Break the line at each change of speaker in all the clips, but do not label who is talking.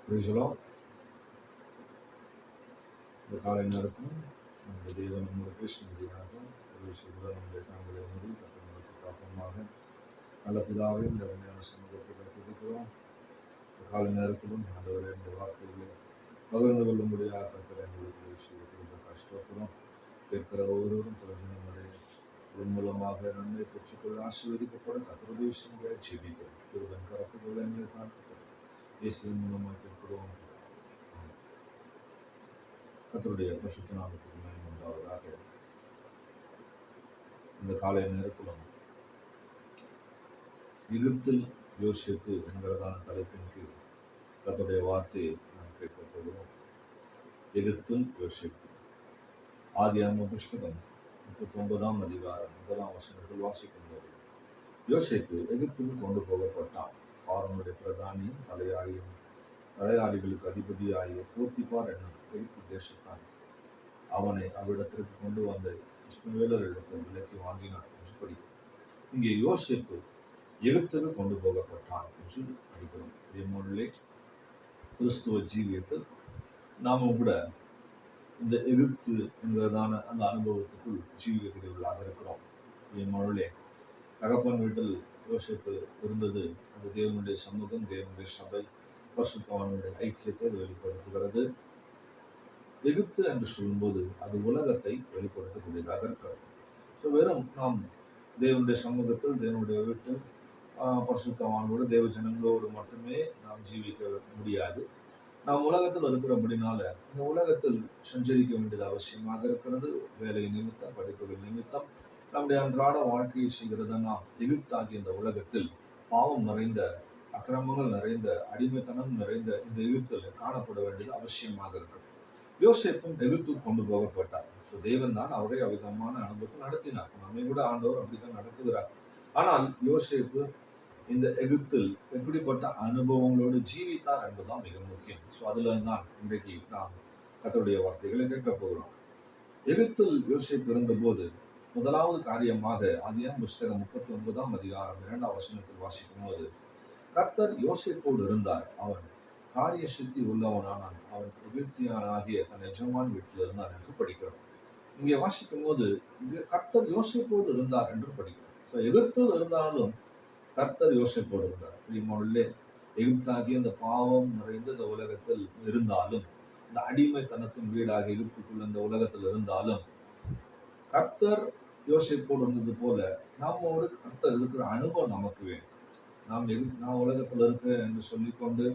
புரிசலாம் இந்த காலை நேரத்தில் நம்முடைய தேவன் நம்முடைய பேசும்படியாக ஒரு விஷயத்தில் நம்முடைய கண்களை மூடி கத்தர்களுக்கு பாப்பமாக நல்ல பிதாவே இந்த அருமையான சமூகத்தை துதிக்கிறோம். இந்த காலை நேரத்திலும் ஆண்டவரே இந்த வார்த்தைகளை பகிர்ந்து கொள்ளும்படியாக கத்தரை எங்களுக்கு ஒரு விஷயத்தில் கஷ்டப்படுறோம். கேட்கிற ஒவ்வொருவரும் பிரயோஜனமடைய இதன் மூலமாக நன்மை பெற்றுக்கொள்ள ஆசீர்வதிக்கப்படும் கத்தருடைய விஷயங்களை ஜெபிக்கிறோம். திருவன் கரத்துக்குள்ள எங்களை தாழ்த்துக்கிறோம். இயேசுவின் மூலமாக கேட்கிறோம். கர்த்தருடைய பரிசுத்த நாமத்துக்கு மகிமை உண்டாவதாக. இந்த காலை நேரத்திலும் எகிப்தில் யோசேப்பு என்கிறதான தலைப்பின் கீழ் கர்த்தருடைய வார்த்தையை நாம் கேட்கப் போகிறோம். எகிப்தில் யோசேப்பு. ஆதியாகம புஸ்தகம் 39ஆம் அதிகாரம் 1ஆம் வசனத்தில் வாசிக்கும் போது யோசேப்பு எகிப்துக்கு கொண்டு போகப்பட்டான். பார்வோனுடைய பிரதானியும் தலையாளிகளுக்கு அதிபதியாகிய போத்திபார் என்னும் எகிப்து தேசத்தான் அவனை அவ்விடத்திற்கு கொண்டு வந்த இஸ்மவேலரிடத்தில் விலைக்கு வாங்கினான் என்று படிக்கிறோம். இங்கே யோசேப்பு எகிப்துக்கு கொண்டு போகப்பட்டான் என்று படிக்கிறோம். இதே கிறிஸ்துவ ஜீவியத்தில் நாம கூட இந்த எகிப்து என்கிறதான அந்த அனுபவத்துக்குள் ஜீவிக்கக்கூடியவர்களாக இருக்கிறோம். இதே தகப்பன் வீட்டில் யோசேப்பு இருந்தது. அந்த தேவனுடைய சமூகம், தேவனுடைய சபை, பரிசுத்தவான்களுடைய ஐக்கியத்தை வெளிப்படுத்துகிறது. எகிப்து என்று சொல்லும்போது அது உலகத்தை வெளிப்படுத்தக்கூடியதாக இருக்கிறது. ஸோ வெறும் நாம் தேவனுடைய சமூகத்தில், தேவனுடைய வீட்டில், பரிசுத்தவான்களோடு, தேவ ஜனங்களோடு மட்டுமே நாம் ஜீவிக்க முடியாது. நாம் உலகத்தில் இருக்கிறபடினால இந்த உலகத்தில் சஞ்சரிக்க வேண்டியது அவசியமாக இருக்கிறது. வேலை நிமித்தம், படிப்புகள் நிமித்தம் நம்முடைய அன்றாட வாழ்க்கையை செய்கிறதுனா எகிப்தாகிய இந்த உலகத்தில் பாவம் நிறைந்த, அக்கிரமங்கள் நிறைந்த, அடிமைத்தனம் நிறைந்த இந்த எகிப்தில் காணப்பட வேண்டியது அவசியமாக இருக்கிறது. யோசேப்பும் எகிப்துக்கு கொண்டு போகப்பட்டார். ஸோ தேவன் தான் அவரை அவ்விதமான அனுபவத்தை நடத்தினார். நம்மை கூட ஆண்டவர் அப்படித்தான் நடத்துகிறார். ஆனால் யோசேப்பு இந்த எகிப்தில் எப்படிப்பட்ட அனுபவங்களோடு ஜீவித்தார் என்பதுதான் மிக முக்கியம். ஸோ அதுல தான் இன்றைக்கு நாம் கர்த்தருடைய வார்த்தைகளை கேட்கப் போகிறோம். எகிப்தில் யோசேப்பு இருந்தபோது முதலாவது காரியமாக ஆதியாகம புஸ்தகம் 39ஆம் அதிகாரம் 2ஆம் வசனத்தில் வாசிக்கும் போது கர்த்தர் யோசேப்போடு இருந்தார். அவன் காரிய சித்தி உள்ளவனானான். அவன் எகிப்தியனாகிய தன் எஜமான் வீட்டில் இருந்தான் என்று படிக்கிறோம். இங்கே வாசிக்கும் போது கர்த்தர் யோசேப்போடு இருந்தார் என்று படிக்கிறோம். எகிப்தில் இருந்தாலும் கர்த்தர் யோசேப்போடு இருந்தார். பிரியமானவர்களே, எகிப்தாகிய இந்த பாவம் நிறைந்த இந்த உலகத்தில் இருந்தாலும், இந்த அடிமைத்தனத்தின் வீடாக எகிப்துக்குள்ள இந்த உலகத்தில் இருந்தாலும் கர்த்தர் யோசேப்போடு இருந்தது போல நம்மோடு கர்த்தர் இருக்கிற அனுபவம் நமக்கு வேணும். நான் உலகத்தில் இருக்கிறேன் என்று சொல்லிக்கொண்டு,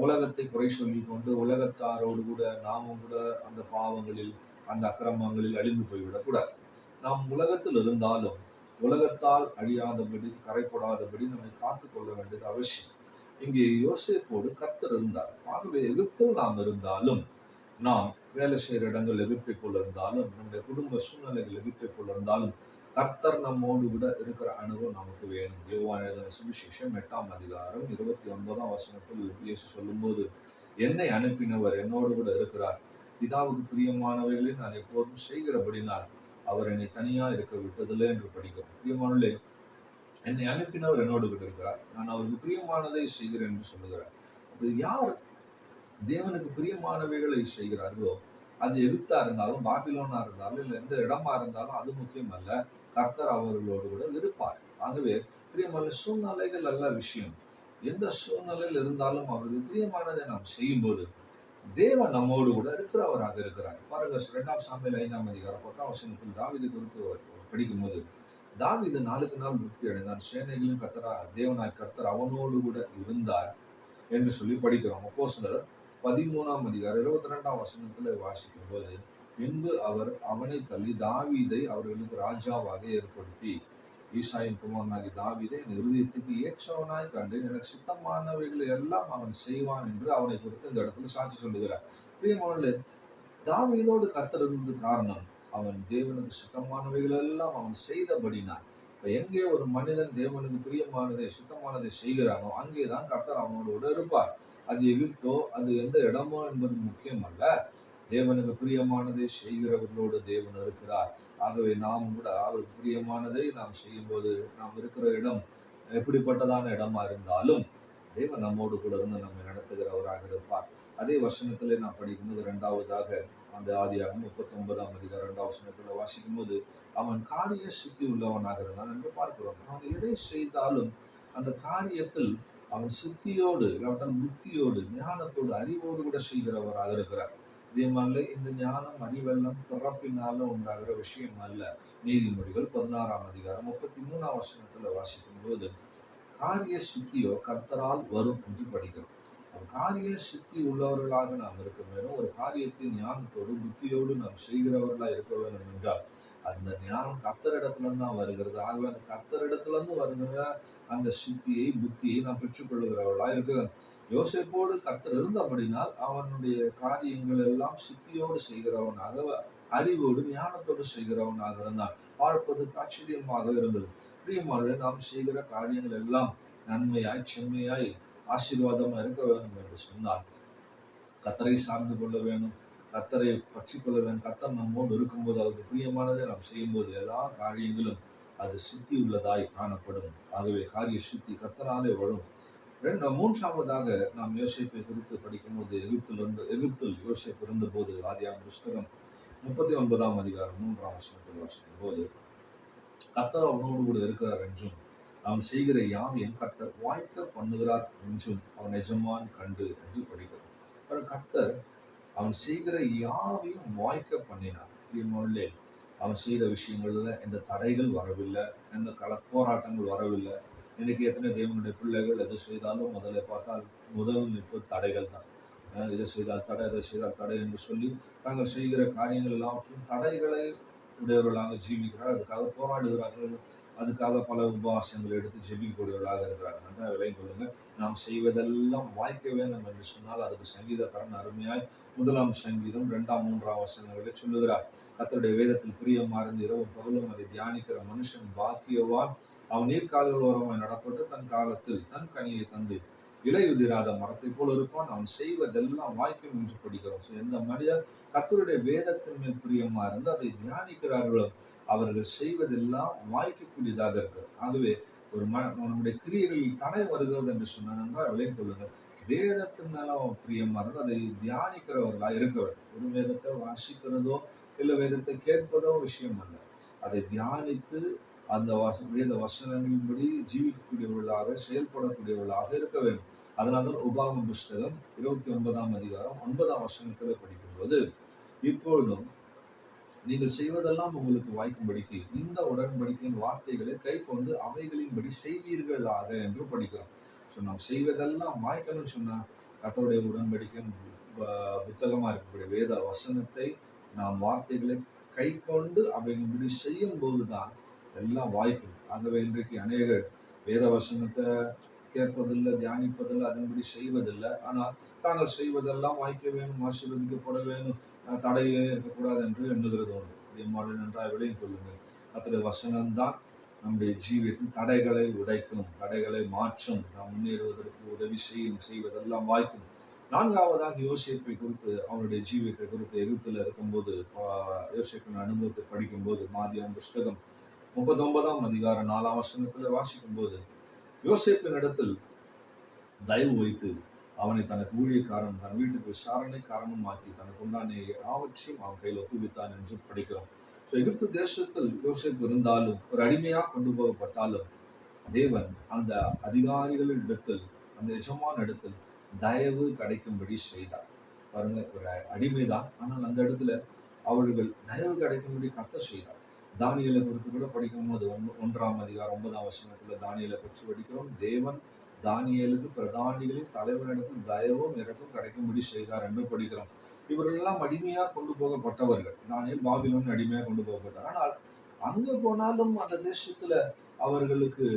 உலகத்தை குறை சொல்லிக்கொண்டு, உலகத்தாரோடு கூட நாமும் கூட அந்த பாவங்களில், அந்த அக்கிரமங்களில் அழிந்து போய்விடக்கூடாது. நாம் உலகத்தில் இருந்தாலும் உலகத்தால் அழியாதபடி, கரைப்படாதபடி நம்மை காத்துக் கொள்ள வேண்டியது அவசியம். இங்கே யோசேப்போடு கர்த்தர் இருந்தார். ஆகவே எகிப்தில் நாம் இருந்தாலும், நாம் வேலை செய்கிற இடங்கள் எகிப்தை போல இருந்தாலும், நம்முடைய குடும்ப சூழ்நிலைகள் எகிப்தை போல இருந்தாலும் கர்த்தர் நம்மோடு கூட இருக்கிற அனுபவம் நமக்கு வேணும். யோவான் எழுதின சுவிசேஷம் 8ஆம் அதிகாரம் 29ஆம் வசனத்தில் இயேசு சொல்லும்போது, என்னை அனுப்பினவர் என்னோடு கூட இருக்கிறார். பிதாவுக்கு பிரியமானவைகளை நான் எப்போதும் செய்கிறபடினால் அவர் என்னை தனியா இருக்க விட்டதில்லை என்று படிக்கிறோம். பிரியமானவர்களே, என்னை அனுப்பினவர் என்னோடு கூட இருக்கிறார். நான் அவருக்கு பிரியமானதை செய்கிறேன் என்று சொல்லுகிறார். அப்படி யார் தேவனுக்கு பிரியமானவைகளை செய்கிறார்களோ, அது எகிப்தா இருந்தாலும், பாபிலோனா இருந்தாலும், இல்லை எந்த இடமா இருந்தாலும் அது முக்கியம் அல்ல. கர்த்தர் அவர்களோடு கூட இருப்பார். ஆகவே பிரியமான சூழ்நிலைகள் அல்ல விஷயம். எந்த சூழ்நிலையில் இருந்தாலும் அவருக்கு பிரியமானதை நாம் செய்யும் போது தேவன் நம்மோடு கூட இருக்கிறவராக இருக்கிறார். பாருங்க, 2 சாமுவேல் 5ஆம் அதிகாரம் 10ஆம் வசனத்தில் தாவீது குறித்து படிக்கும் போது, தாவீது நாளுக்கு நாள் திருப்தி அடைந்தான். சேனைகளின் தேவனாய் கர்த்தர் அவனோடு கூட இருந்தார் என்று சொல்லி படிக்கிறோம். அப்போஸ்தலர் 13ஆம் அதிகாரம் 22ஆம் வசனத்துல வாசிக்கும் போது, பின்பு அவர் அவனை தள்ளி தாவீதை அவர்களுக்கு ராஜாவாக ஏற்படுத்தி, ஈசாயின் குமாரனாகி தாவீதை என் இருதயத்துக்கு ஏற்றவனாய் கண்டேன், எனக்கு சித்தமானவைகளை எல்லாம் அவன் செய்வான் என்று அவனை குறித்து இந்த இடத்துல சாட்சி சொல்லுகிறார். பிரியமானவர்களே, தாவீதோடு கர்த்தர் இருந்தது காரணம், அவன் தேவனுக்கு சித்தமானவைகள் எல்லாம் அவன் செய்தபடினான். எங்கே ஒரு மனிதன் தேவனுக்கு பிரியமானதை, சுத்தமானதை செய்கிறானோ அங்கேதான் கர்த்தர் அவனோடு இருப்பார். அது எகிப்தோ, அது எந்த இடமோ என்பது முக்கியம் அல்ல. தேவனுக்கு பிரியமானதை செய்கிறவர்களோடு தேவன் இருக்கிறார். ஆகவே நாம் கூட அவருக்கு பிரியமானதை நாம் செய்யும் போது, நாம் இருக்கிற இடம் எப்படிப்பட்டதான இடமா இருந்தாலும் தேவன் நம்மோடு கூட இருந்து நம்மை நடத்துகிறவராக இருப்பார். அதே வசனத்திலே நான் படிக்கும்போது இரண்டாவதாக அந்த ஆதியாகமம் 39ஆம் அதிகாரம் 2ஆம் வசனத்துல வாசிக்கும் போது, அவன் காரிய சித்தி உள்ளவனாக இருந்தான் என்று பார்க்கிறோம். அவன் எதை செய்தாலும் அந்த காரியத்தில் அவன் சித்தியோடு, இல்லாவிட்டால் புத்தியோடு, ஞானத்தோடு, அறிவோடு கூட செய்கிறவராக இருக்கிறார். இதே மாதிரி இந்த ஞானம் அறிவெல்லாம் பிறப்பினால உண்டாகிற விஷயம் அல்ல. நீதிமொழிகள் 16ஆம் அதிகாரம் 33ஆம் வசனத்துல வாசிக்கும் போது, காரிய சித்தியோ கர்த்தரால் வரும் என்று படிக்கிறோம். காரிய சித்தி உள்ளவர்களாக நாம் இருக்க வேண்டும். ஒரு காரியத்தை ஞானத்தோடு புத்தியோடு நாம் செய்கிறவர்களா இருக்க வேண்டும் என்றால் அந்த ஞானம் கர்த்தரிடத்துல இருந்து தான் வருகிறது. ஆகவே அந்த கர்த்தரிடத்துல இருந்து வருகிற அந்த சித்தியை புத்தியை நாம் பெற்றுக்கொள்ளுகிறவர்களா இருக்கிறோம். யோசேப்போடு கர்த்தர் இருந்தபடினால் அவனுடைய காரியங்கள் எல்லாம் சித்தியோடு செய்கிறவனாக, அறிவோடு ஞானத்தோடு செய்கிறவனாக இருந்தான். பார்ப்பதற்கு ஆச்சரியமாக இருந்தது. பிரியமானவர்களே, நாம் செய்கிற காரியங்கள் எல்லாம் நன்மையாய் செம்மையாய் ஆசீர்வாதமா இருக்க வேண்டும் என்று சொன்னால் கர்த்தரை சார்ந்து கொள்ள வேண்டும், கர்த்தரை பற்றி கொள்ள வேண்டும். கர்த்தர் நம்மோடு இருக்கும்போது, அவருக்கு பிரியமானதை நாம் செய்யும்போது எல்லா காரியங்களும் அது சித்தி உள்ளதாய் காணப்படும். ஆகவே காரிய சித்தி கர்த்தராலே வரும். மூன்றாவதாக நாம் யோசேப்பை குறித்து படிக்கும்போது, எகிப்தில் யோசேப்பு இருந்தபோது, ஆதியாகமம் புஸ்தகம் 39ஆம் அதிகாரம் 3ஆம் வசனத்தில் வாசிக்கும் போது, கர்த்தர் அவனோடு கூட இருக்கிறார் என்றும் அவன் செய்கிற யாவையும் கர்த்தர் வாய்க்க பண்ணுகிறார் என்றும் அவன் எஜமான் கண்டு என்று படிக்கிறோம். கர்த்தர் அவன் செய்கிற யாவையும் வாய்க்க பண்ணினார். அவன் செய்த விஷயங்கள்ல எந்த தடைகள் வரவில்லை, எந்த போராட்டங்கள் வரவில்லை. இன்னைக்கு எத்தனை தேவனுடைய பிள்ளைகள் எது செய்தாலும் முதல்ல பார்த்தால் முதல் நிற்பது தடைகள் தான். இதை செய்தால் தடை, அதை செய்தால் தடை என்று சொல்லி தாங்கள் செய்கிற காரியங்கள் எல்லாவற்றையும் தடைகளை உடையவர்களாக ஜீவிக்கிறார். அதுக்காக போராடுகிறார்கள். அதுக்காக பல உபவாசங்களை எடுத்து ஜெபிக்கக்கூடியவர்களாக இருக்கிறார்கள். நன்றாக விளங்கிக் கொள்ளுங்க. நாம் செய்வதெல்லாம் வாய்க்க வேண்டும் என்று சொன்னால் அதுக்கு சங்கீதக்காரன் அருமையாய் 1ஆம் சங்கீதம் 2ஆம் 3ஆம் வசனங்களை சொல்லுகிறார். கர்த்தருடைய வேதத்தில் பிரியமா இருந்து இரவும் பகலும் அதை தியானிக்கிற மனுஷன் பாக்கியவான். அவன் நீர்க்கால்கள் ஓரமாய் நடப்பட்டு தன் காலத்தில் தன் கனியை தந்து இலையுதிராத மரத்தை போல இருப்பான். அவன் செய்வதெல்லாம் வாய்க்கும் என்று படிக்கிறோம். எந்த மனிதன் கர்த்தருடைய வேதத்தின் மேல் பிரியமா இருந்து அதை தியானிக்கிறார்களோ அவர்கள் செய்வதெல்லாம் வாய்க்கக்கூடியதாக இருக்கிறது. ஆகவே ஒரு நம்முடைய கிரியைகளில் தடை வருகிறது என்று சொன்னால் விளைந்து கொள்ளுங்கள். வேதத்தின் மேல அவன் பிரியமா இருந்து அதை தியானிக்கிறவர்களா இருக்க வேண்டும். ஒரு வேதத்தை வாசிக்கிறதோ இல்லை வேதத்தை கேட்பதோ விஷயம் அல்ல. அதை தியானித்து அந்த வேத வசனங்களின்படி ஜீவிக்கக்கூடியவர்களாக செயல்படக்கூடியவர்களாக இருக்க வேண்டும். அதனால்தான் உபாகமம் புஸ்தகம் 29ஆம் அதிகாரம் 9ஆம் வசனத்தில் படிக்கும்போது, இப்பொழுதும் நீங்கள் செய்வதெல்லாம் உங்களுக்கு வாய்க்கும்படிக்கு இந்த உடன்படிக்கையின் வார்த்தைகளை கை கொண்டு அவைகளின்படி செய்வீர்களாக என்று படிக்கிறோம். நாம் செய்வதெல்லாம் வாய்க்கணும்னு சொன்னா கர்த்தருடைய உடன்படிக்கையின் புத்தகமா இருக்கக்கூடிய வேத வசனத்தை நாம் வார்த்தைகளை கை கொண்டு அவைகளின்படி செய்யும் போதுதான் எல்லாம் வாய்க்கும். ஆகவே இன்றைக்கு அநேகர் வேத வசனத்தை கேட்பதில்லை, தியானிப்பதில்லை, அதன்படி செய்வதில்லை. ஆனால் தாங்கள் செய்வதெல்லாம் வாய்க்க வேணும், ஆசீர்வதிக்கப்பட வேணும், தடையே இருக்கக்கூடாது என்று எண்ணுகிறது உண்டு. இதே நன்றாக விளையும் கொள்ளுங்கள். கர்த்தருடைய வசனம்தான் நம்முடைய ஜீவியத்தில் தடைகளை உடைக்கும், தடைகளை மாற்றும், நாம் முன்னேறுவதற்கு உதவி செய்வதெல்லாம் வாய்க்கும். நான்காவதாக யோசேப்பை குறித்து, அவனுடைய ஜீவியத்தை குறித்து எகிப்தில் இருக்கும்போது யோசேப்பின் அனுபவத்தை படிக்கும்போது, ஆதியாகமம் புஸ்தகம் 39ஆம் அதிகாரம் 4ஆம் வசனத்துல வாசிக்கும் போது, யோசேப்பின் இடத்தில் தயவு வைத்து அவனை தனக்கு ஊழியக்காரன், தன் வீட்டுக்கு விசாரணைக்காரனும் ஆக்கி தனக்கு உண்டான யாவற்றையும் அவன் கையில் ஒப்புவித்தான் என்று படிக்கிறோம். எகிப்து தேசத்தில் யோசேப்பு இருந்தாலும், ஒரு அடிமையாக கொண்டு போகப்பட்டாலும், தேவன் அந்த அதிகாரிகளிடத்தில், அந்த எஜமான இடத்தில் தயவு கிடைக்கும்படி செய்தார். பாருங்க, ஒரு அடிமைதான், ஆனால் அந்த இடத்துல அவர்கள் தயவு கிடைக்கும்படி கர்த்தர் செய்தார். தானியேலை குறித்து கூட படிக்கும் போது 1ஆம் அதிகாரம் 9ஆம் வசனத்துல தானியேலை பற்றி படிக்கிறோம். தேவன் தானியேலுக்கு பிரதானிகளின் தலைவனிடத்தில் தயவும் இறக்கும் கிடைக்கும்படி செய்தார் என்று படிக்கிறோம். இவர்கள் எல்லாம் அடிமையாக கொண்டு போகப்பட்டவர்கள். தானியேல் பாபிலோன் அடிமையாக கொண்டு போகப்பட்டார். ஆனால் அங்க போனாலும் அந்த தேசத்துல அவர்களுக்கு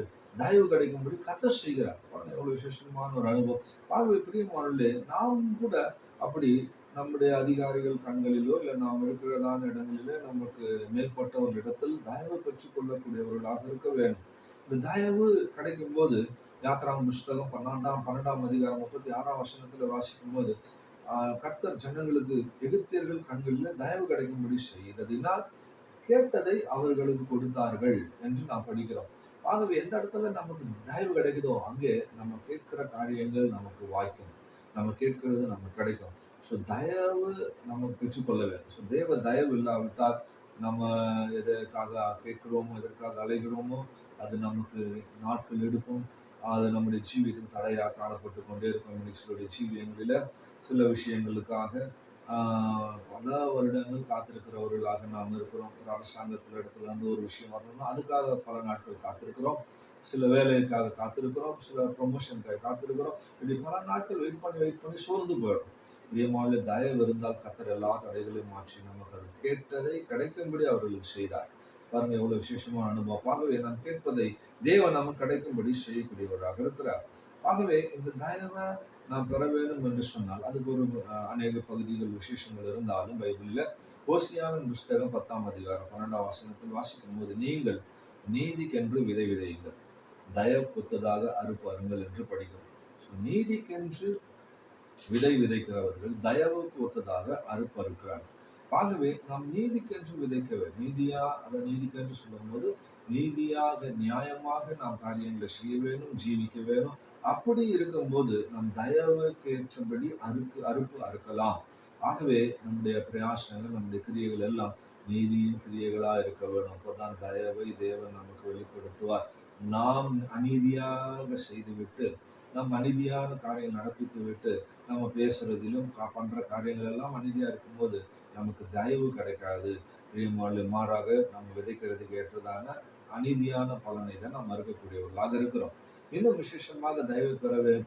தயவு கிடைக்கும்படி கர்த்தர் செய்கிறார். எவ்வளவு விசேஷமான ஒரு அனுபவம். பார்வை பிரியமானவர்களே, நாம் கூட அப்படி நம்முடைய அதிகாரிகள் கண்களிலோ இல்லை நாம் இருக்கிறதான இடங்களிலே நமக்கு மேற்பட்டவர்களிடத்தில் தயவு பெற்றுக் கொள்ளக்கூடியவர்களாக இருக்க வேண்டும். இந்த தயவு கிடைக்கும் போது யாத்திராகமம் புஸ்தகம் 12ஆம் அதிகாரம் 36ஆம் வசனத்துல வாசிக்கும் போது, கர்த்தர் ஜனங்களுக்கு எகிப்தியர்கள் கண்களில் தயவு கிடைக்கும்படி செய்ததினால் கேட்டதை அவர்களுக்கு கொடுத்தார்கள் என்று நாம் படிக்கிறோம். ஆகவே எந்த இடத்துல நமக்கு தயவு கிடைக்குதோ அங்கே நம்ம கேட்கிற காரியங்கள் நமக்கு வாய்க்கும், நம்ம கேட்கிறது நமக்கு கிடைக்கும். ஸோ தயவு நம்ம பெற்றுக்கொள்ள வேண்டும். ஸோ தேவ தயவு இல்லாவிட்டால் நம்ம எதற்காக கேட்கிறோமோ, எதற்காக அலைகிறோமோ, அது நமக்கு நாட்கள் எடுக்கும். அது நம்முடைய ஜீவியத்தில் தடையாக காணப்பட்டு கொண்டே இருக்கும். மனுஷருடைய ஜீவியங்களில சில விஷயங்களுக்காக பல வருடங்கள் காத்திருக்கிறவர்களாக நாம் இருக்கிறோம். ஒரு அரசாங்கத்தில் இடத்துல இருந்து ஒரு விஷயம் வரணும்னா அதுக்காக பல நாட்கள் காத்திருக்கிறோம். சில வேலைக்காக காத்திருக்கிறோம், சில ப்ரொமோஷனுக்காக காத்திருக்கிறோம். இப்படி பல நாட்கள் வெயிட் பண்ணி சோர்ந்து போயிடும். பிரியமான தயவு இருந்தால் கர்த்தர் எல்லா தடைகளையும் மாற்றி நமக்கு அது கேட்டதை கிடைக்கும்படி அவர்களுக்கு செய்தார். பாருங்க எவ்வளவு விசேஷமான அனுபவம். ஆகவே நாம் கேட்பதை தேவன் நமக்கு கிடைக்கும்படி செய்யக்கூடியவராக இருக்கிறார். ஆகவே இந்த தயவை நாம் பெற வேண்டும் என்று சொன்னால் அதுக்கு ஒரு அநேக பகுதிகள் விசேஷங்கள் இருந்தாலும் பைபிளில் ஓசியாவின் புஸ்தகம் 10ஆம் அதிகாரம் 12ஆம் வசனத்தில் வாசிக்கும் போது, நீங்கள் நீதிக்கென்று விதை விதையுங்கள், தயவு கொத்ததாக அறுப்பு அருங்கள் என்று படிக்கிறோம். நீதிக்கென்று விதை விதைக்கிறவர்கள் தயவுக்கு ஒத்ததாக அறுப்பு அறுக்கிறார்கள். ஆகவே நாம் நீதிக்கென்று விதைக்க வேண்டும். நீதிக்கென்று சொல்லும் போது நீதியாக நியாயமாக நாம் காரியங்களை செய்ய வேண்டும், ஜீவிக்க வேண்டும். அப்படி இருக்கும்போது நம் தயவுக்கு ஏற்றபடி அறுப்பு அறுக்கலாம். ஆகவே நம்முடைய பிரயாசங்கள், நம்முடைய கிரியைகள் எல்லாம் நீதியின் கிரியைகளா இருக்க வேண்டும். அப்போதான் தயவை தேவன் நமக்கு வெளிப்படுத்துவார். நாம் அநீதியாக செய்துவிட்டு, நம் அநீதியான காரியங்கள் நடப்பித்து விட்டு நம்ம பேசுறதிலும் பண்ற காரியங்கள் எல்லாம் அநீதியா இருக்கும்போது நமக்கு தயவு கிடைக்காது. மாறாக நம்ம விதைக்கிறதுக்கு ஏற்றதான அநீதியான பலனை தான் நாம் மறுக்கக்கூடியவர்களாக இருக்கிறோம். இன்னும் விசேஷமாக தயவு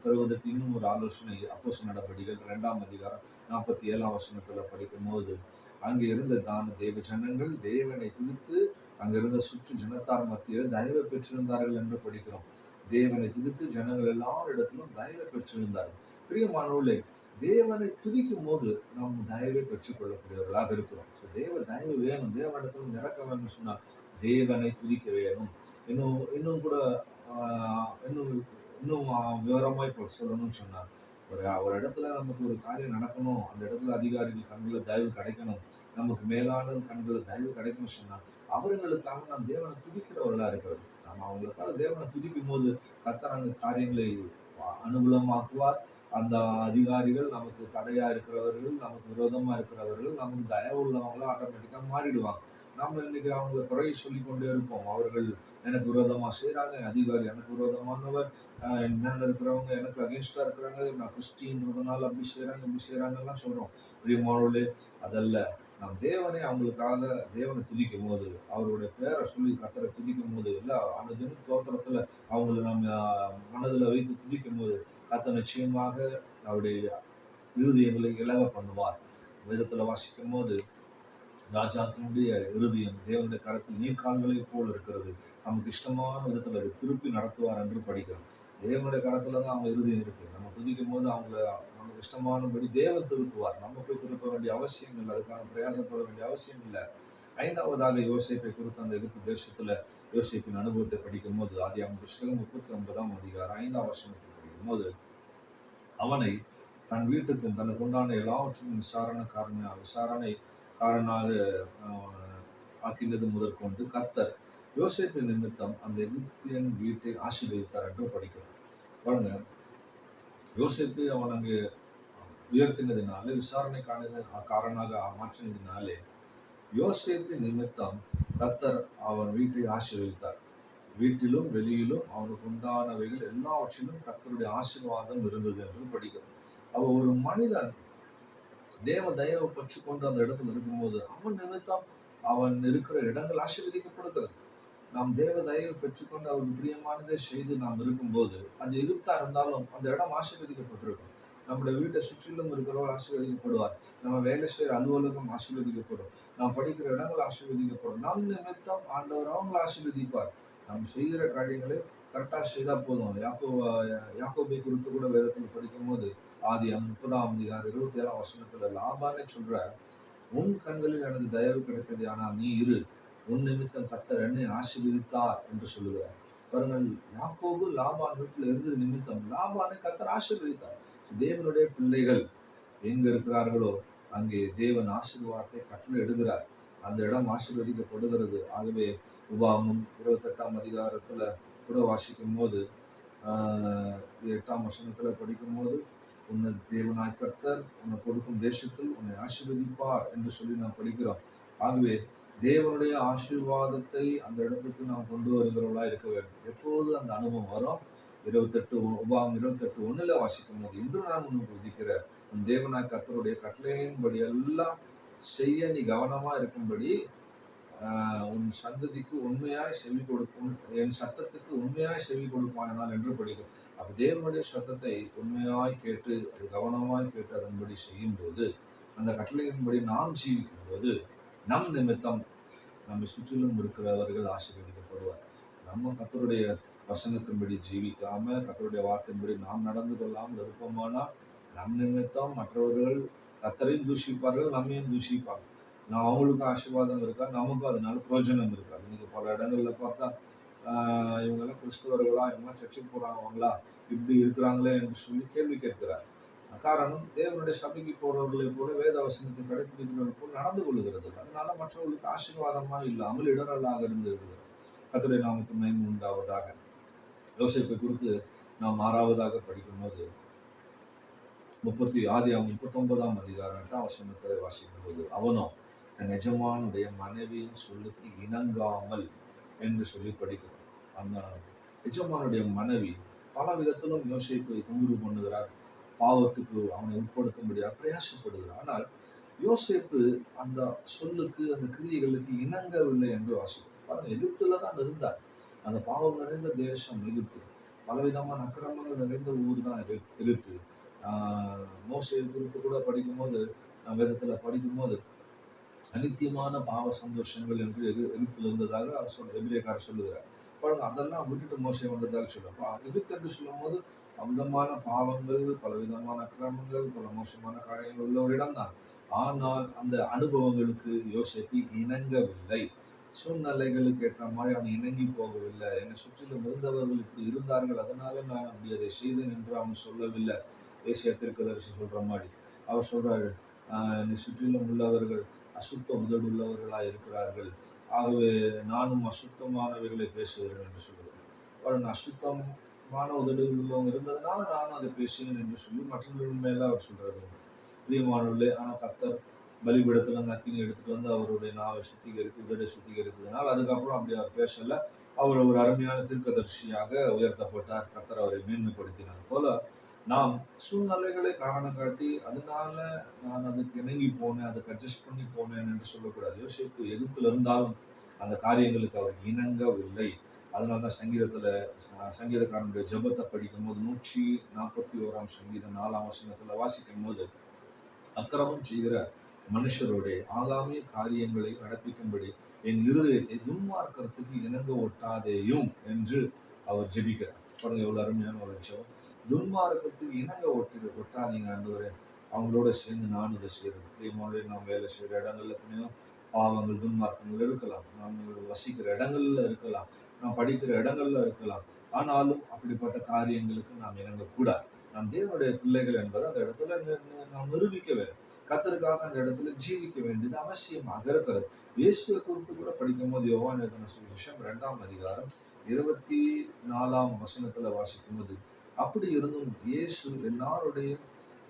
பெறுவதற்கு இன்னும் ஒரு ஆலோசனை அப்போஸ்தலர் நடபடிகள் 2ஆம் அதிகாரம் 47ஆம் வசனத்துல படிக்கும் போது, அங்கே இருந்த தேவ ஜனங்கள் தேவனை துதித்து அங்கிருந்த சுற்று ஜனத்தார் மத்தியில் தயவு பெற்றிருந்தார்கள் என்று படிக்கிறோம். தேவனை துதித்து ஜனங்கள் எல்லாரிடத்திலும் தயவை பெற்றிருந்தார்கள். பிரியமானவர்களே, தேவனை துதிக்கும் போது நாம் தயவை பெற்றுக் கொள்ளக்கூடியவர்களாக இருக்கிறோம். தேவ தயவு வேணும், தேவனிடத்தில் நிறக்க வேணும் சொன்னால் தேவனை துதிக்க வேணும். இன்னும் கூட இன்னும் விவரமாய் சொல்லணும்னு சொன்னார், ஒரு இடத்துல நமக்கு ஒரு காரியம் நடக்கணும், அந்த இடத்துல அதிகாரிகள் கண்களில் தயவு கிடைக்கணும், நமக்கு மேலான கண்களில் தயவு கிடைக்கணும்னு சொன்னால் அவர்களுக்காக நாம் தேவனை துதிக்கிறவர்களா இருக்கிறது. நம்ம அவங்களுக்காக தேவனை துதிக்கும் போது கர்த்தர் அந்த காரியங்களை அனுகூலமாக்குவார். அந்த அதிகாரிகள் நமக்கு தடையா இருக்கிறவர்கள், நமக்கு விரோதமா இருக்கிறவர்கள், நமக்கு தயவு உள்ளவங்களா ஆட்டோமேட்டிக்கா மாறிடுவாங்க. நம்ம இன்னைக்கு அவங்க குறையை சொல்லி கொண்டே இருப்போம். அவர்கள் எனக்கு விரோதமா செய்யறாங்க, அதிகாரி எனக்கு விரோதமானவர், மேல இருக்கிறவங்க எனக்கு அகேன்ஸ்டா இருக்கிறாங்க, நான் கிறிஸ்டின்றதுனால அப்படி செய்யறாங்க இப்படி செய்யறாங்கலாம் சொல்றோம். பிரியமானவர்களே, அதல்ல. நாம் தேவனை அவங்களுக்காக தேவனை துதிக்கும் போது, அவருடைய பேரை சொல்லி கர்த்தரை துதிக்கும் போது, இல்ல அந்த தின தோத்திரத்துல அவங்களை நம்ம மனதில் வைத்து துதிக்கும் போது கர்த்தர் நிச்சயமாக அவருடைய இருதயங்களை இலக பண்ணுவார். வேதத்துல வாசிக்கும் போது, ராஜாக்களுடைய இருதயம் தேவனுடைய கரத்தில் நீர்க்கால்களை போல் இருக்கிறது, நமக்கு இஷ்டமான விதத்துல அதை திருப்பி நடத்துவார் என்று படிக்கிறோம். தேவனுடைய கரத்துல தான் அவங்க இருதயம் இருக்கு. நம்ம துதிக்கும் போது அவங்கள நமக்கு இஷ்டமானபடி தேவன் திருப்புவார். நம்ம போய் திருப்ப வேண்டிய அவசியம் இல்லை, அதுக்கான பிரயாசப்பட வேண்டிய அவசியம் இல்லை. 5வதாக யோசேப்பை குறித்து அந்த எகிப்து தேசத்துல யோசேப்பின் அனுபவத்தை படிக்கும் போது, ஆதியாகமம் புஸ்தகம் 39ஆம் அதிகாரம் 5ஆம் வசனத்தை படிக்கும் போது, அவனை தன் வீட்டுக்கும் தனக்கு உண்டான எல்லாவற்றுக்கும் விசாரணைக்காரனாக ஆக்கினது முதற்கொண்டு கர்த்தர் யோசேப்பின் நிமித்தம் அந்த எகிப்தியன் வீட்டை ஆசீர்வதித்தார் என்று படிக்கிறோம். பாருங்க, யோசேப்பு அவன் அங்கு உயர்த்தினதினாலே, விசாரணைக்காரனாக மாற்றினதினாலே யோசேப்பின் நிமித்தம் கர்த்தர் அவன் வீட்டை ஆசீர்வதித்தார். வீட்டிலும் வெளியிலும் அவனுக்கு உண்டானவைகள் எல்லாவற்றிலும் கர்த்தருடைய ஆசீர்வாதம் இருந்தது என்று படிக்கிறோம். அவ ஒரு மனிதன் தேவ தயவை பற்றி கொண்டு அந்த இடத்துல இருக்கும்போது அவன் நிமித்தம் அவன் இருக்கிற இடங்கள் ஆசீர்வதிக்கப்படுகிறது. நாம் தேவ தயவை பெற்றுக்கொண்டு அவருக்கு பிரியமானதை செய்து நாம் இருக்கும்போது, அது எகிப்தா இருந்தாலும் அந்த இடம் ஆசீர்வதிக்கப்பட்டிருக்கும். நம்முடைய வீட்டை சுற்றிலும் இருக்கிறவர்கள் ஆசீர்வதிக்கப்படுவார். நம்ம வேலை செய்கிற அலுவலகம் ஆசீர்வதிக்கப்படும். நாம் படிக்கிற இடங்கள் ஆசீர்வதிக்கப்படும். நம் நிமித்தம் ஆண்டவர் அவங்களை ஆசீர்வதிப்பார். நாம் செய்கிற காரியங்களை கரெக்டாக செய்தால் போதும். யாக்கோபை குறித்து கூட வேதத்தில் படிக்கும் போது, ஆதியாகமம் 30ஆம் அதிகாரம் 27ஆம் வசனத்துல லாபானே சொல்ற, உன் கண்களில் எனக்கு தயவு கிடைத்தது, ஆனால் நீ இரு, உன் நிமித்தம் கர்த்தர் என்னை ஆசீர்வதித்தார் என்று சொல்லுகிறார். பாருங்கள், யாக்கோபு லாபான் வீட்டில் இருந்தது நிமித்தம் லாபானை கர்த்தர் ஆசீர்வதித்தார். தேவனுடைய பிள்ளைகள் எங்க இருக்கிறார்களோ அங்கே தேவன் ஆசீர்வாதத்தை கட்டளை எடுகிறார். அந்த இடம் ஆசீர்வதிக்கப்படுகிறது. ஆகவே உபாகமம் 28ஆம் அதிகாரத்துல கூட வாசிக்கும் போது 8ஆம் வசனத்துல படிக்கும் போது, உன்னை தேவனாய் கர்த்தர் உன்னை கொடுக்கும் தேசத்தில் உன்னை ஆசீர்வதிப்பார் என்று சொல்லி நாம் படிக்கிறோம். ஆகவே தேவனுடைய ஆசீர்வாதத்தை அந்த இடத்துக்கு நாம் கொண்டு வருகிறவர்களா இருக்க வேண்டும். எப்போது அந்த அனுபவம் வரும்? 28:1 வாசிக்கும் போது, இன்று நான் உனக்கு விதிக்கிற உன் தேவனாய் கர்த்தருடைய கட்டளையின்படி எல்லாம் செய்ய நீ கவனமா இருக்கும்படி உன் சந்ததிக்கு உண்மையாய் செவி கொடுக்கும், என் சத்தத்துக்கு உண்மையாய் செவி கொடுப்பானால் என்று படிக்கும். அப்ப தேவனுடைய சத்தத்தை உண்மையாய் கேட்டு அது கவனமாய் கேட்டு அதன்படி செய்யும் போது, அந்த கட்டளையின்படி நாம் ஜீவிக்கும் போது, நம் நிமித்தம் நம்மை சுற்றிலும் இருக்கிறவர்கள் ஆசீர்வதிக்கப்படுவார். நம்ம கர்த்தருடைய வசனத்தின்படி ஜீவிக்காம கர்த்தருடைய வார்த்தையின்படி நாம் நடந்து கொள்ளாமல் இருப்போமானால், நம் நிமித்தம் மற்றவர்கள் கர்த்தரையும் தூஷிப்பார்கள், நம்மையும் தூஷிப்பார்கள். நான் அவங்களுக்கும் ஆசீர்வாதம் இருக்கா, நமக்கும் அதனால பிரயோஜனம் இருக்காது. இன்னைக்கு பல இடங்கள்ல பார்த்தா இவங்கெல்லாம் கிறிஸ்தவர்களா, இவங்கெல்லாம் சர்ச்சுக்கு போறாங்களா, இப்படி இருக்கிறாங்களே என்று சொல்லி கேள்வி கேட்கிறார். காரணம், தேவனுடைய சபைக்கு போறவர்களை போல வேத வசனத்தை கடைபிடிக்கிறவர்கள் போல் நடந்து கொள்கிறது. அதனால மற்றவர்களுக்கு ஆசீர்வாதமா இல்லாமல் இடரலாக இருந்து விடுகிறது. கர்த்தருடைய நாமத்துக்கு மகிமை உண்டாவதாக. யோசேப்பை குறித்து நாம் 6வதாக படிக்கும்போது, 39ஆம் அதிகாரம் 8ஆம் வசனத்தை வாசிக்கும் போது, அவனோ தன் எஜமானுடைய மனைவியின் சொல்லுக்கு இணங்காமல் என்று சொல்லி படிக்கிறோம். அந்த எஜமானுடைய மனைவி பல விதத்திலும் யோசேப்பை தொந்தரவு பண்ணுகிறார், பாவத்துக்கு அவனை உட்படுத்தும்படியாக பிரயாசப்படுகிறார். ஆனால் யோசேப்பு அந்த சொல்லுக்கு, அந்த கிரியைகளுக்கு இணங்கவில்லை என்று வாசிக்கிறோம். பாருங்க, எகிப்துல தான் இருந்தார். அந்த பாவம் நிறைந்த தேசம் எகிப்து, பலவிதமான அக்கிரமங்கள் நிறைந்த ஊர் தான் எகிப்து. மோசே குறித்து கூட படிக்கும்போது, வேதத்துல படிக்கும்போது, அனித்தியமான பாவ சந்தோஷங்கள் என்று எகிப்தில் இருந்ததாக அவர் எபிரேயக்காரர் சொல்லுகிறார். பாருங்க, அதெல்லாம் விட்டுட்டு மோசே வந்ததாக சொல்லுவோம். எகிப்து என்று சொல்லும் போது அமிதமான பாவங்கள், பலவிதமான அக்கிரமங்கள், பல மோசமான காரியங்கள் உள்ள ஒரு இடம்தான். ஆனால் அந்த அனுபவங்களுக்கு யோசேப்பு இணங்கவில்லை. சூழ்நிலைகளுக்கு ஏற்ற மாதிரி அவன் இணங்கி போகவில்லை. என்னை சுற்றிலும் இருந்தவர்கள் இப்படி இருந்தார்கள், அதனால நான் அப்படி அதை செய்தேன் என்று அவன் சொல்லவில்லை. ஏசியா தீர்க்கதரிசி சொல்ற மாதிரி அவர் சொல்றாரு, என்னை சுற்றிலும் உள்ளவர்கள் அசுத்த உதடு உள்ளவர்களாய் இருக்கிறார்கள், ஆகவே நானும் அசுத்தமானவைகளை பேசுகிறேன் என்று சொல்லுகிறேன். அசுத்தமான உதடுகள் உள்ளவங்க இருந்ததுனால நானும் அதை பேசுகிறேன் என்று சொல்லி மற்றவர்கள் மேல அவர் சொல்றது பிரியமானவர்களே. ஆனால் கர்த்தர் பலிபீடத்துல அந்த அக்கினி எடுத்துட்டு வந்து அவருடைய நாவை சுத்திகரித்து உதடை சுத்திகரித்ததுனால் அதுக்கப்புறம் அப்படி அவர் பேசல. அவர் ஒரு அருமையான தீர்க்கதரிசியாக உயர்த்தப்பட்டார். கர்த்தர் அவரை மேன்மைப்படுத்தினார் போல நாம் சூழ்நிலைகளை காரணம் காட்டி அதனால நான் அதுக்கு இணங்கி போனேன், அதுக்கு அட்ஜஸ்ட் பண்ணி போனேன் என்று சொல்லக்கூடாது. யோசேப்பு எகிப்துல இருந்தாலும் அந்த காரியங்களுக்கு அவர் இணங்கவில்லை. அதனால்தான் சங்கீதக்காரனுடைய ஜெபத்தை படிக்கும் போது 141ஆம் சங்கீதம் 4ஆம் வசனத்துல வாசிக்கும் போது, அக்கிரமம் செய்கிற மனுஷருடைய ஆகாமிய காரியங்களை நடப்பிக்கும்படி என் இருதயத்தை துன்மார்க்கத்துக்கு இணங்க ஒட்டாதேயும் என்று அவர் ஜெபிக்கிறார். பாருங்க, எவ்வளவு அருமையான ஒரு ஜெபம். துன்மார்க்கத்துக்கு இணங்க ஒட்டாதீங்க ஆண்டவரே, அவங்களோட சேர்ந்து நானும் இதை செய்யறது. பிரியமானவர்களே, நாம் வேலை செய்யற இடங்கள்ல எத்தனையோ பாவங்கள், துன்மார்க்கங்கள் இருக்கலாம், நாம் வசிக்கிற இடங்கள்ல இருக்கலாம், நாம் படிக்கிற இடங்கள்ல இருக்கலாம். ஆனாலும் அப்படிப்பட்ட காரியங்களுக்கு நாம் இணங்கக்கூடாது. நாம் தேவனுடைய பிள்ளைகள் என்பதை அந்த இடத்துல நாம் நிரூபிக்க வேண்டும். கர்த்தருக்காக அந்த இடத்துல ஜீவிக்க வேண்டியது அவசியமாக இருக்கிறது. இயேசுவை குறித்து கூட படிக்கும் போது யோவான் எழுதின சுவிசேஷம் 2ஆம் அதிகாரம் 24ஆம் வசனத்துல வாசிக்கும் போது, அப்படி இருந்தும் இயேசு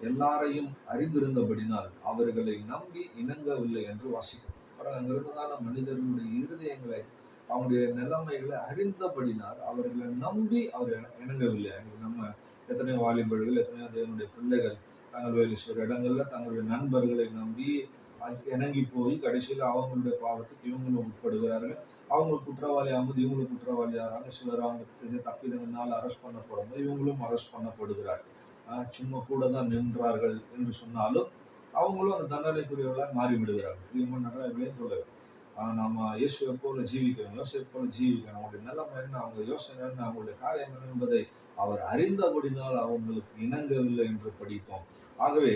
எல்லாரையும் அறிந்திருந்தபடினால் அவர்களை நம்பி இணங்கவில்லை என்று வாசிக்கிறோம். அங்கிருந்ததான மனிதர்களுடைய இருதயங்களை, அவங்களுடைய நிலைமைகளை அறிந்தபடினால் அவர்களை நம்பி அவர் இணங்கவில்லை. நம்ம எத்தனையோ வாலிபர்கள், எத்தனையோ தேவனுடைய பிள்ளைகள் தங்கள் வேலை செய்கிற இடங்கள்ல தங்களுடைய நண்பர்களை நம்பி இணங்கி போய் கடைசியில் அவங்களுடைய பாவத்துக்கு இவங்களும் உட்படுகிறார்கள். அவங்க குற்றவாளி ஆகும்போது இவங்களும் குற்றவாளி ஆகிறாங்க. சிலர் அவங்க தப்பிதங்களால் அரெஸ்ட் பண்ணப்படும், இவங்களும் அரெஸ்ட் பண்ணப்படுகிறார்கள். சும்மா கூட தான் நின்றார்கள் என்று சொன்னாலும் அவங்களும் அந்த தண்டனைக்குரியவர்களாக மாறி விடுகிறார்கள். சொல்ல நாம இயேசுவை போல ஜீவிக்கணும், யோசேப்பு போல ஜீவிக்கணும். அவங்களுடைய நிலைமை என்ன, அவங்க யோசனை என்ன, அவங்களுடைய காரியம் என்ன என்பதை அவர் அறிந்தபடினால் அவங்களுக்கு இணங்கவில்லை என்று படித்தோம். ஆகவே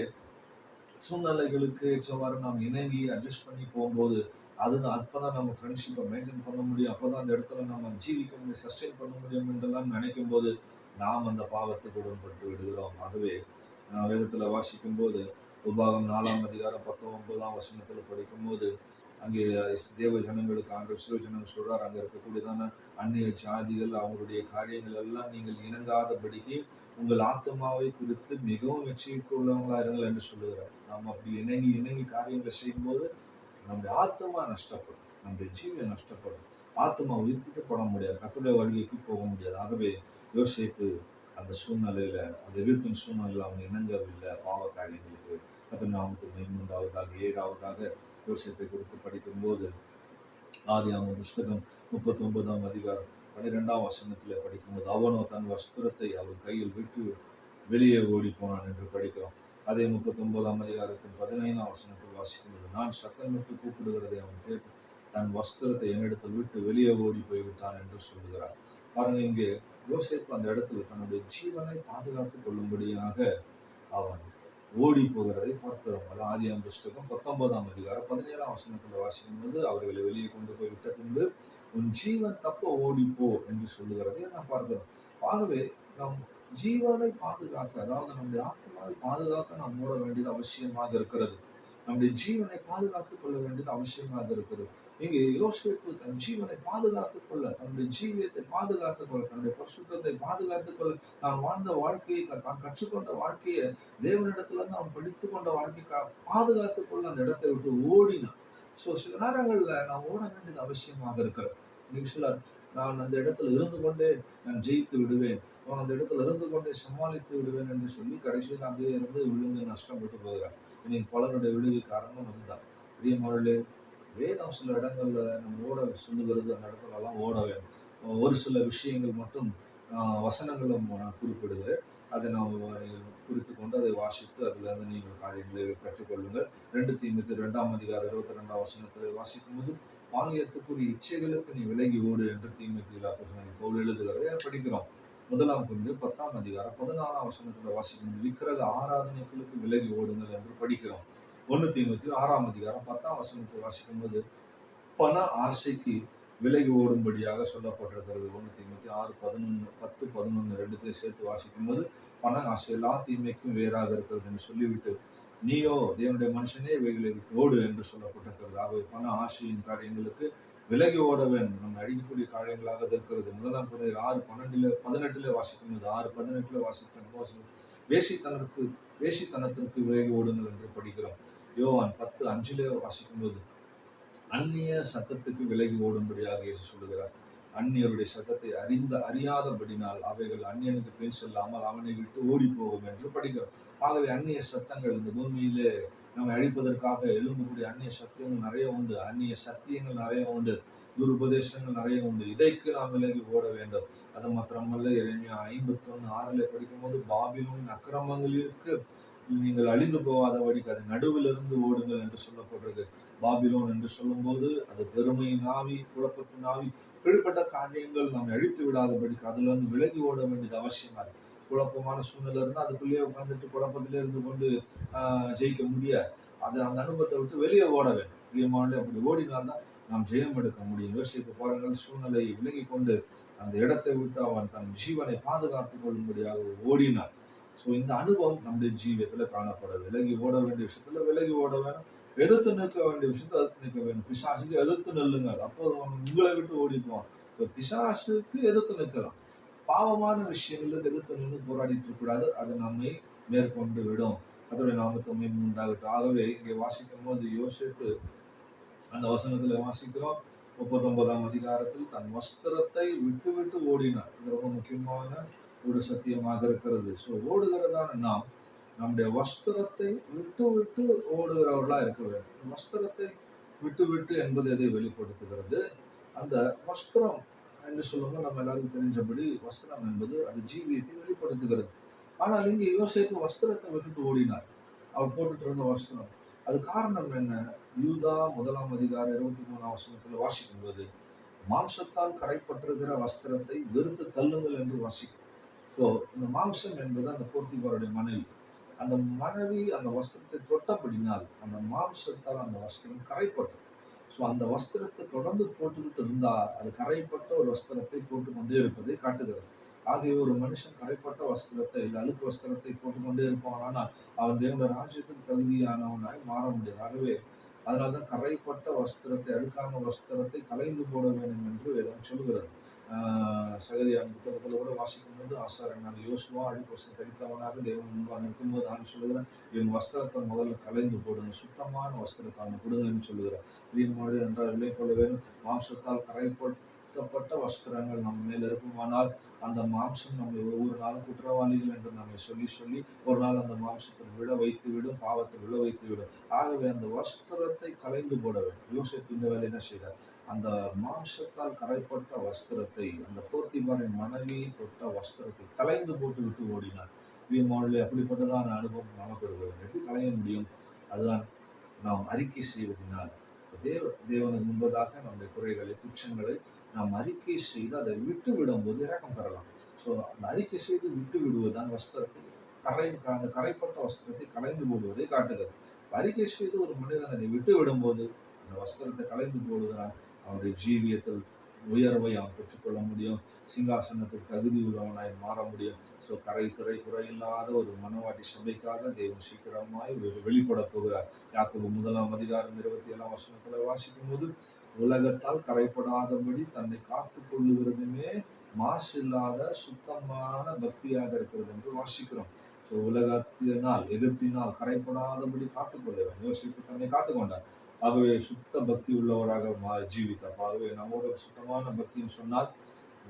சூழ்நிலைகளுக்கு ஏற்றவாறு நாம் இணங்கி அட்ஜஸ்ட் பண்ணி போகும்போது அப்பதான் நம்ம ஃப்ரெண்ட்ஷிப்பை மெயின்டைன் பண்ண முடியும். அப்பதான் அந்த இடத்துல நம்ம ஜீவிக்க முடியும், சஸ்டெயின் பண்ண முடியும் என்றெல்லாம் நினைக்கும் போது நாம் அந்த பாவத்துக்கு உடன்பட்டு விடுகிறோம். ஆகவே வேதத்துல வாசிக்கும் போது உபாகம் 4ஆம் அதிகாரம் 19ஆம் வசனத்துல படிக்கும் போது, அங்கே தேவ ஜனங்களுக்கு ஆண்டு சிறு ஜனங்கள் சொல்றார், அங்க இருக்கக்கூடியதான அந்நிய ஜாதிகள் அவங்களுடைய காரியங்கள் எல்லாம் நீங்கள் இணங்காதபடிக்கு உங்கள் ஆத்மாவை குறித்து மிகவும் எச்சரிக்கை உள்ளவங்களா இருங்கள் என்று சொல்லுகிறார். நம்ம அப்படி இணங்கி இணங்கி காரியங்களை செய்யும்போது நம்முடைய ஆத்மா நஷ்டப்படும், நம்முடைய ஜீவன் நஷ்டப்படும், ஆத்மா உயிர்ப்பிக்கப்பட முடியாது, கர்த்தருடைய வருகைக்கு போக முடியாது. ஆகவே யோசேப்பு அந்த சூழ்நிலையில, அந்த எகிப்தின் சூழ்நிலையில அவங்க இணங்கவில்லை பாவ காரியங்களுக்கு. கர்த்தர் நாமத்துக்கு மகிமை உண்டாவதாக. 7ஆவதாக யோசேப்பை குறித்து படிக்கும்போது ஆதியாகமம் புஸ்தகம் 39ஆம் அதிகாரம் 12ஆம் வசனத்தில் படிக்கும்போது, அவனோ தன் வஸ்திரத்தை அவர் கையில் விட்டு வெளியே ஓடி போனான் என்று படிக்கிறோம். அதே 39ஆம் அதிகாரத்தின் 15ஆம் வசனத்தில் வாசிக்கும்போது, நான் சத்தமிட்டு கூப்பிடுகிறதை அவன் கேட்டு தன் வஸ்திரத்தை என்னிடத்தில் விட்டு வெளியே ஓடி போய்விட்டான் என்று சொல்லுகிறார். பாருங்க, இங்கே யோசேப்பு அந்த இடத்துல தன்னுடைய ஜீவனை பாதுகாத்துக் கொள்ளும்படியாக அவன் ஓடி போகிறதை பார்க்கிறோம். அது ஆதியாகமம் புஸ்தகம் 19ஆம் அதிகாரம் 17ஆம் வசனத்தில் வாசிக்கும்போது, அவர்களை வெளியே கொண்டு போய் விட்ட பின்பு உன் ஜீவன் தப்ப ஓடிப்போ என்று சொல்லுகிறதை நாம் பார்க்கிறோம். ஆகவே நம் ஜீவனை பாதுகாக்க, அதாவது நம்முடைய ஆத்மாவை பாதுகாக்க நாம் ஓட வேண்டியது அவசியமாக இருக்கிறது. நம்முடைய ஜீவனை பாதுகாத்துக் கொள்ள வேண்டியது அவசியமாக இருக்கிறது. இங்கே யோசேப்பு தன் ஜீவனை பாதுகாத்துக் கொள்ள, தன்னுடைய ஜீவியத்தை பாதுகாத்துக் கொள்ள, தன்னுடைய பரிசுத்தத்தை பாதுகாத்துக் கொள்ள, தான் வாழ்ந்த வாழ்க்கையை, தான் கற்றுக்கொண்ட வாழ்க்கையை, தேவனிடத்துல இருந்து அவன் படித்துக் கொண்ட வாழ்க்கையை பாதுகாத்துக் கொள்ள அந்த இடத்தை விட்டு ஓடினான். சில நேரங்கள்ல நாம் ஓட வேண்டியது அவசியமாக இருக்கிறது. இன்னைக்கு சிலர், நான் அந்த இடத்துல இருந்து கொண்டே நான் ஜெயித்து விடுவேன், நான் அந்த இடத்துல இருந்து கொண்டே சமாளித்து விடுவேன் என்று சொல்லி கடைசியில் அங்கே இருந்து விழுந்து நஷ்டப்பட்டு போகிறார். இன்னைக்கு பலருடைய விடுவி காரணம் அதுதான். பிரியமானவர்களே, வேதம் சில இடங்கள்ல நம்ம ஓட சொல்லுகிறது, அந்த இடத்துல எல்லாம் ஓட வேண்டும். ஒரு சில விஷயங்கள் மட்டும் வசனங்களும் நான் குறிப்பிடுகிறேன். அதை நாம் குறித்து கொண்டு அதை வாசித்து அதிலிருந்து நீங்கள் காரியங்களை கற்றுக்கொள்ளுங்கள். 2 தீமோத்தேயு 2ஆம் அதிகாரம் 22ஆம் வசனத்தில் வாசிக்கும் போது, பாலியத்துக்குரிய இச்சைகளுக்கு நீ விலகி ஓடு என்று தீமோத்தேயுவில் அப்போஸ்தலன் பவுல் எழுதுகிறதை படிக்கிறோம். 1 கொரிந்தியர் 10ஆம் அதிகாரம் 16ஆம் வசனத்தில் வாசிக்கும் போது, விக்கிரக ஆராதனைகளுக்கு விலகி ஓடுங்கள் என்று படிக்கிறோம். 1 தீமோத்தேயு 6ஆம் அதிகாரம் 10ஆம் வசனத்தை வாசிக்கும் போது, பண ஆசைக்கு விலகி ஓடும்படியாக சொல்லப்பட்டிருக்கிறது. 1 தீமோத்தேயு 6:11 10:11 ரெண்டுத்தையும் சேர்த்து வாசிக்கும் போது, பண ஆசை எல்லா தீமைக்கும் வேறாக இருக்கிறது என்று சொல்லிவிட்டு, நீயோ தேவனுடைய மனுஷனே இவைகளை ஓடு என்று சொல்லப்பட்டிருக்கிறது. ஆகவே பண ஆசையின் காரியங்களுக்கு விலகி ஓட வேண்டும். நம்ம அடிக்கக்கூடிய காரியங்களாக இருக்கிறது. 1 கொரிந்தியர் 6:18 வாசிக்கும் போது, 6:18 வாசித்த வேசித்தனத்திற்கு விலகி ஓடுங்கள் என்று படிக்கிறோம். யோவான் 10:5 வாசிக்கும் போது, அந்நிய சத்தத்துக்கு விலகி ஓடும்படியாக இயேசு சொல்லுகிறார். அந்நியருடைய சத்தத்தை அறியாதபடினால் அவைகள் அந்நியனுக்கு பின் செல்லாமல் அவனை விட்டு ஓடி போகும் என்று படிக்கிறோம். ஆகவே அந்நிய சத்தங்கள் இந்த பூமியிலே நம்மை அழிப்பதற்காக எழும்பக்கூடிய அந்நிய சத்தியங்கள் நிறைய உண்டு, அந்நிய சத்தியங்கள் நிறைய உண்டு, துருபதேசங்கள் நிறைய உண்டு. இதைக்கு நாம் விலகி ஓட வேண்டும். அது மாத்திரமல்ல, எரேமியா 51:6 படிக்கும் போது, பாபிலோனின் அக்கிரமங்களுக்கு நீங்கள் அழிந்து போகாதபடிக்கு அது நடுவில் இருந்து ஓடுங்கள் என்று சொல்லப்படுறது. பாபிலோன் என்று சொல்லும் போது அது பெருமையின் ஆவி, குழப்பத்தின் ஆவி, இப்படிப்பட்ட காரியங்கள் நம்மை அழித்து விடாதபடிக்கு அதுல இருந்து விலகி ஓட வேண்டியது அவசியமா இருக்கு. குழப்பமான சூழ்நிலை இருந்தால் அதுக்குள்ளேயே உட்கார்ந்துட்டு குழப்பத்திலே இருந்து கொண்டு ஜெயிக்க முடியாது. அது அந்த அனுபவத்தை விட்டு வெளியே ஓட வேண்டும். பிரியமானவர்களே, அப்படி ஓடினால்தான் நாம் ஜெயம் எடுக்க முடியும். யோசித்து பாருங்கள், சூழ்நிலையை விலகி கொண்டு அந்த இடத்தை விட்டு அவன் தன் ஜீவனை பாதுகாத்துக் கொள்ளும்படியாக ஓடினான். இந்த அனுபவம் நம்முடைய ஜீவியத்துல காணப்பட, விலகி ஓட வேண்டிய விஷயத்துல விலகி ஓட வேணும், எதிர்த்து நிற்க வேண்டிய விஷயத்தை எதிர்த்து நிற்க வேண்டும். பிசாசுக்கு எதிர்த்து நில்லுங்க, அப்போ உங்களை விட்டு ஓடிக்குவான். பிசாசுக்கு எதிர்த்து நிற்கலாம், பாவமான விஷயங்களுக்கு எதிர்த்து நின்று போராடிட்டு இருக்கக்கூடாது. அது நம்மை மேற்கொண்டு விடும். அதோடைய நாமத்தமை உண்டாகட்டும். ஆகவே இங்கே வாசிக்கும் போது யோசேப்பு அந்த வசனத்துல வாசிக்கிறோம், 39ஆம் அதிகாரத்தில் தன் வஸ்திரத்தை விட்டு விட்டு ஓடினார். இது ரொம்ப முக்கியமான ஒரு சத்தியமாக இருக்கிறது. ஓடுகிறதான நாம் நம்முடைய வஸ்திரத்தை விட்டு விட்டு ஓடுகிறவர்களா இருக்க வேண்டும். வஸ்திரத்தை விட்டு விட்டு என்பது எதை வெளிப்படுத்துகிறது? அந்த வஸ்திரம் என்று சொல்லும்போது நம்ம எல்லாருக்கும் தெரிஞ்சபடி வஸ்திரம் என்பது அது ஜீவியத்தை வெளிப்படுத்துகிறது. ஆனால் இங்கே யோசேப்பு வஸ்திரத்தை விட்டுட்டு ஓடினார். அவர் போட்டுட்டு இருந்த வஸ்திரம், அது காரணம் என்ன? யூதா 1ஆம் அதிகாரம் 23ஆம் வசனத்தில் வாசிக்கும் போது, மாம்சத்தால் கரைப்பட்டிருக்கிற வஸ்திரத்தை வெறுத்து தள்ளுங்கள் என்று வாசிக்கும். இந்த மாம்சம் என்பது அந்த போர்த்திபாருடைய மனைவி. அந்த மனைவி அந்த வஸ்திரத்தை தொட்டபடினால் அந்த மாம்சத்தால் அந்த வஸ்திரம் கரைப்பட்டது. அந்த வஸ்திரத்தை தொடர்ந்து போட்டுக்கிட்டு இருந்தா அது கரைப்பட்ட ஒரு வஸ்திரத்தை போட்டுக்கொண்டே இருப்பதை காட்டுகிறது. ஆகிய ஒரு மனுஷன் கரைப்பட்ட வஸ்திரத்தை இல்லை அழுக்கு வஸ்திரத்தை போட்டுக்கொண்டே இருப்பான், ஆனால் அவன் தேவனுடைய ராஜ்யத்துக்கு தகுதியானவனாய் மாற முடியாது. ஆகவே அதனால்தான் கரைப்பட்ட வஸ்திரத்தை, அழுக்கான வஸ்திரத்தை களைந்து போட வேண்டும் என்று வேதம் சொல்கிறது. சகரியாவின் புத்தகத்தில் கூட வாசிக்கும் போது ஆசாரியனான யோசுவா அழுக்கு வஸ்திரம் தரித்தவனாக தேவன் முன்பாக நிற்கும்போது நான் சொல்லுகிறேன், இவன் வஸ்திரத்தை முதல்ல களைந்து போடுங்க, சுத்தமான வஸ்திரத்தை அவன் கொடுங்கன்னு சொல்லுகிறார். பிரியமானவர்களே, என்றால் இல்லை கொள்ள வேண்டும், மாம்சத்தால் கரைப்படுத்தப்பட்ட வஸ்திரங்கள் நம்ம மேல் இருக்குமானால் அந்த மாம்சம் நம்மை ஒவ்வொரு நாளும் குற்றவாளிகள் என்று நம்மை சொல்லி சொல்லி ஒரு நாள் அந்த மாம்சத்தில் விழ வைத்து விடும், பாவத்தில் விழ வைத்து விடும். ஆகவே அந்த வஸ்திரத்தை களைந்து போட வேண்டும். யோசேப்பு இந்த வேலை என்ன செய்தார்? அந்த மாம்சத்தால் கரைப்பட்ட வஸ்திரத்தை, அந்த போர்த்திபாரின் மனைவியை தொட்ட வஸ்திரத்தை களைந்து போட்டு விட்டு ஓடினார். பிரியமானவர்களே, அப்படிப்பட்டதான அனுபவம் நமக்கு இருக்கிறது. எப்படி களைய முடியும்? அதுதான் நாம் அறிக்கை செய்வதனால். தேவனுக்கு முன்பதாக நம்முடைய குறைகளை, குற்றங்களை நாம் அறிக்கை செய்து அதை விட்டு விடும்போது இரக்கம் பெறலாம். ஸோ அந்த அறிக்கை செய்து விட்டு விடுவதுதான் வஸ்திரத்தை அந்த கரைப்பட்ட வஸ்திரத்தை களைந்து போடுவதை காட்டுகிறது. அறிக்கை செய்து ஒரு மனிதன் அதை விட்டு விடும்போது அந்த வஸ்திரத்தை களைந்து போடுவதனால் அவருடைய ஜீவியத்தில் உயர்வை அவன் பெற்றுக்கொள்ள முடியும். சிங்காசனத்துக்கு தகுதி உள்ளவனாய் மாற முடியும். ஸோ கரைத்துறை குறையில்லாத ஒரு மனவாட்டி சபைக்காக தேவன் சீக்கிரமாய் வெளிப்பட போகிறார். யாக்கோபு 1:27 வாசிக்கும் போது, உலகத்தால் கரைப்படாதபடி தன்னை காத்து கொள்ளுகிறதுமே மாசு இல்லாத சுத்தமான பக்தியாக இருக்கிறது என்று வாசிக்கிறோம். ஸோ உலகத்தினால் எதிர்ப்பினால் கரைப்படாதபடி காத்துக்கொள்ள வேண்டும். யோசிப்பு தன்னை காத்துக்கொண்டார். ஆகவே சுத்த பக்தி உள்ளவராக ஜீவித்தார். ஆகவே நம்மோட சுத்தமான பக்தின்னு சொன்னால்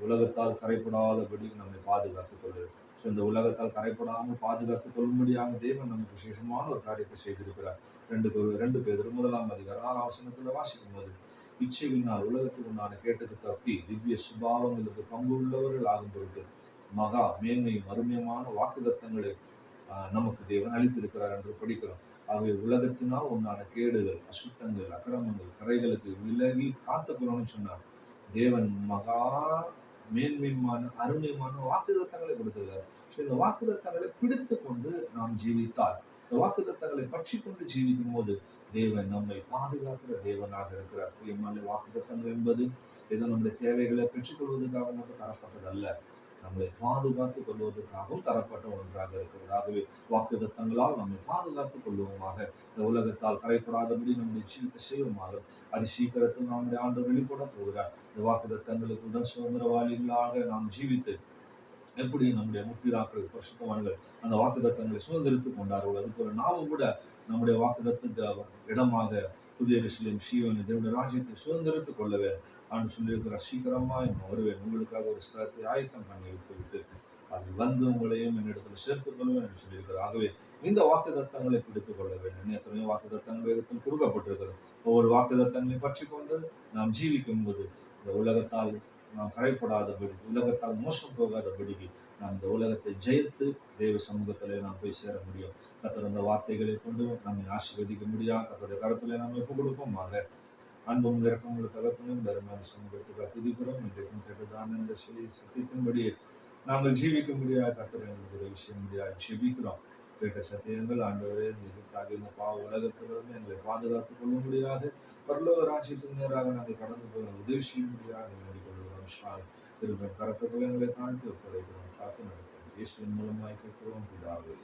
உலகத்தால் கரைப்படாதபடி நம்மை பாதுகாத்துக் கொள்வது. ஸோ இந்த உலகத்தால் கரைப்படாமல் பாதுகாத்துக் கொள்ளும்படியாக தேவன் நமக்கு விசேஷமான ஒரு காரியத்தை செய்திருக்கிறார். 2 பேதுரு 1:6 வாசிக்கும் போது, இச்சைகளினால் உலகத்துக்கு உண்டான கேட்டது தப்பி திவ்ய சுபாவங்களுக்கு பங்கு உள்ளவர்கள் ஆகும் பொழுது மகா மேன்மையும் அருமையமான வாக்குதத்தங்களை நமக்கு தேவன் அளித்திருக்கிறார் என்று படிக்கிறோம். ஆகவே உலகத்தினால் உண்டான கேடுகள், அசுத்தங்கள், அக்கிரமங்கள், கரைகளுக்கு விலகி காத்துக்கணும்னு சொன்னார். தேவன் மகா மேன்மையான அருமையான வாக்குதத்தங்களை கொடுத்திருக்கிறார். ஸோ இந்த வாக்குதத்தங்களை பிடித்து கொண்டு நாம் ஜீவித்தால், இந்த வாக்குதத்தங்களை பற்றி கொண்டு ஜீவிக்கும் போது தேவன் நம்மை பாதுகாக்கிற தேவனாக இருக்கிறார். பிரியமான வாக்குதத்தங்கள் என்பது ஏதோ நம்முடைய தேவைகளை பெற்றுக்கொள்வதற்காக மட்டும் தரப்பட்டது அல்ல, நம்மளை பாதுகாத்துக் கொள்வதற்காகவும் தரப்பட்ட ஒன்றாக இருக்கிறது. ஆகவே வாக்குதத்தங்களால் நம்மை பாதுகாத்துக் கொள்வோமாக, இந்த உலகத்தால் கரைப்படாதபடி நம்முடைய ஜீவித்தை செய்வோமாக. அது சீக்கிரத்தில் நம்முடைய ஆண்டு வெளிப்பட போகிறார். இந்த வாக்குதத்தங்களுக்கு உடன் சுதந்திரவாளிகளாக நாம் ஜீவித்து எப்படி நம்முடைய முற்பிதாக்கள் பரிசுத்தவான்கள் அந்த வாக்குதத்தங்களை சுதந்திரித்துக் கொண்டார்கள், அதுபோல நாமும் கூட நம்முடைய வாக்குதத்துக்கு இடமாக புதிய எருசலேம் சீயோன் தேவனுடைய ராஜ்யத்தை சுதந்திரித்துக் கொள்ளவே நான் சொல்லியிருக்கிற சீக்கிரமா வருவேன், உங்களுக்காக ஒரு ஸ்தலத்தை ஆயத்தம் பண்ணி விட்டு அதில் வந்து உங்களையும் என்னிடத்தில் சேர்த்துக் கொள்வேன் என்று சொல்லியிருக்கிறார். ஆகவே இந்த வாக்குதத்தங்களை பிடித்துக் கொள்ள வேண்டும். எத்தனையோ வாக்குதத்தங்கள் வேதத்தில் கொடுக்கப்பட்டிருக்கிறது. ஒவ்வொரு வாக்குதத்தங்களையும் பற்றி கொண்டு நாம் ஜீவிக்கும் போது இந்த உலகத்தால் நாம் கரைப்படாதபடி, உலகத்தால் மோசம் போகாதபடிக்கு நாம் இந்த உலகத்தை ஜெயித்து தேவ சமூகத்திலே நாம் போய் சேர முடியும். கர்த்தர் அந்த வார்த்தைகளை கொண்டு நம்மை ஆசீர்வதிக்க முடியாது. கர்த்தருடைய கருத்திலே நாம் ஒப்புக் கொடுப்போமாக. அன்பும் இறக்கமுள்ள தகப்பனும் தர்ம சமூகத்துக்காக துதிக்கிறோம். இன்றைக்கும் கேட்டதான இந்த சத்தியத்தின்படி நாங்கள் ஜீவிக்க முடியாது. கர்த்தர் எங்களுக்கு உதவி செய்ய முடியாது. ஜெபிக்கிறோம். கேட்ட சத்தியங்கள் ஆண்டவரே, இந்த பாவ உலகத்திலிருந்து எங்களை பாதுகாத்துக் கொள்ள முடியாது. பரலோக ராஜ்யத்தின் நேராக நாங்கள் கடந்து போக உதவி செய்ய முடியாது. திரும்ப கருத்துக்களை எங்களை தாழ்த்தி ஒப்படைக்கிறோம். காத்து நடத்தும் இயேசுவின் மூலமாய் கேட்கிறோம் பிதாவே.